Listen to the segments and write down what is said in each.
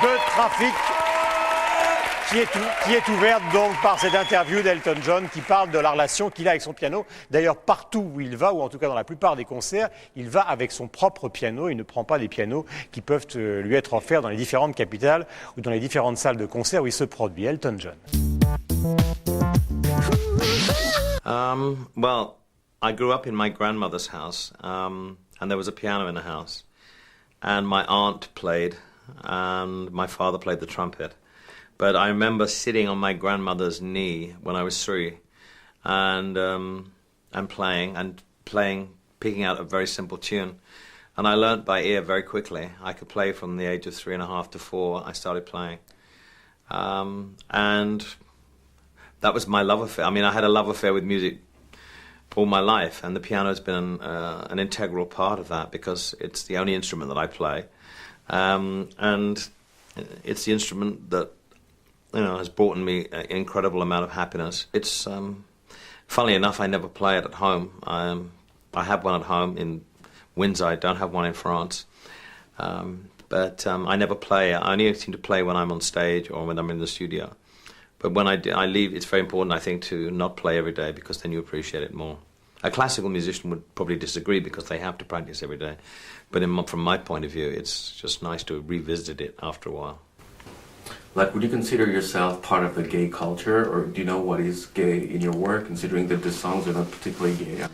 de Trafic qui est ouverte donc par cette interview d'Elton John qui parle de la relation qu'il a avec son piano. D'ailleurs, partout où il va, ou en tout cas dans la plupart des concerts, il va avec son propre piano. Il ne prend pas des pianos qui peuvent lui être offerts dans les différentes capitales ou dans les différentes salles de concert où il se produit. Elton John. Well, I grew up in my grandmother's house, and there was a piano in the house. And my aunt played, and my father played the trumpet. But I remember sitting on my grandmother's knee when I was 3, and playing, picking out a very simple tune. And I learnt by ear very quickly. I could play from the age of 3.5 to 4. I started playing, and that was my love affair. I mean, I had a love affair with music all my life, and the piano has been an integral part of that because it's the only instrument that I play, and it's the instrument that has brought me an incredible amount of happiness. It's funnily enough, I never play it at home. I have one at home in Windsor. I don't have one in France, but I never play. I only seem to play when I'm on stage or when I'm in the studio. But when I leave, it's very important, I think, to not play every day because then you appreciate it more. A classical musician would probably disagree because they have to practice every day. But from my point of view, it's just nice to revisit it after a while. Like, would you consider yourself part of the gay culture, or do you know what is gay in your work, considering that the songs are not particularly gay?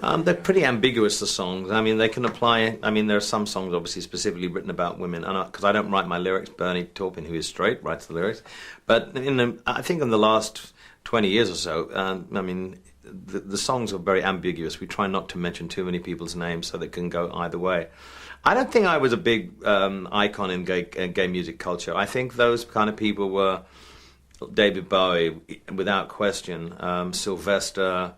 I mean, they're pretty ambiguous, the songs. I mean, they can apply. I mean, there are some songs obviously specifically written about women, and because I don't write my lyrics, Bernie Taupin, who is straight, writes the lyrics. But I think in the last 20 years or so, I mean, the songs are very ambiguous. We try not to mention too many people's names so they can go either way. I don't think I was a big icon in gay music culture. I think those kind of people were David Bowie, without question, Sylvester,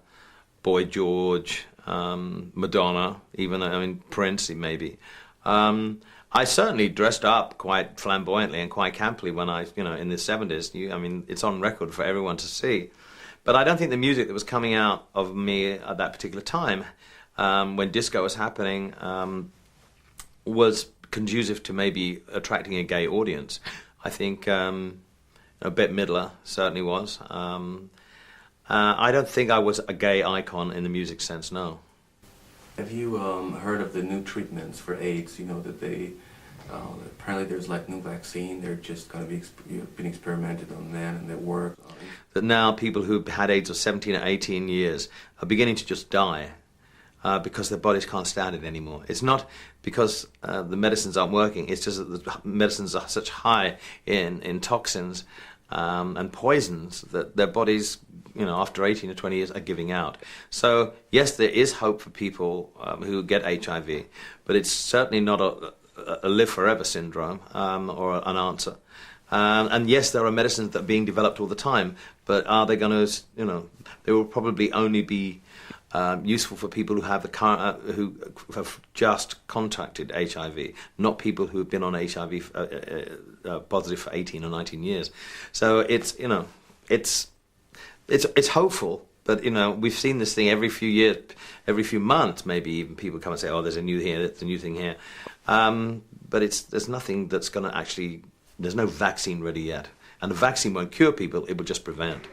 Boy George, Madonna, even, I mean, Prince maybe. I certainly dressed up quite flamboyantly and quite campily when in the 70s. I mean, it's on record for everyone to see. But I don't think the music that was coming out of me at that particular time, when disco was happening, was conducive to maybe attracting a gay audience. I think Bette Midler certainly was. I don't think I was a gay icon in the music sense, no. Have you heard of the new treatments for AIDS? You know that they apparently there's like new vaccine. They're just going to be being experimented on men, and they work. That now people who've had AIDS for 17 or 18 years are beginning to just die because their bodies can't stand it anymore. It's not because the medicines aren't working. It's just that the medicines are such high in toxins and poisons that their bodies, after 18 or 20 years, are giving out. So yes, there is hope for people who get HIV, but it's certainly not a live forever syndrome or an answer. And yes, there are medicines that are being developed all the time, but are they going to, they will probably only be useful for people who have who have just contracted HIV, not people who have been on HIV positive for 18 or 19 years. So it's it's hopeful, but we've seen this thing every few years, every few months, maybe even people come and say, oh, there's a new thing here, but there's nothing that's going to actually. There's no vaccine ready yet, and the vaccine won't cure people; it will just prevent.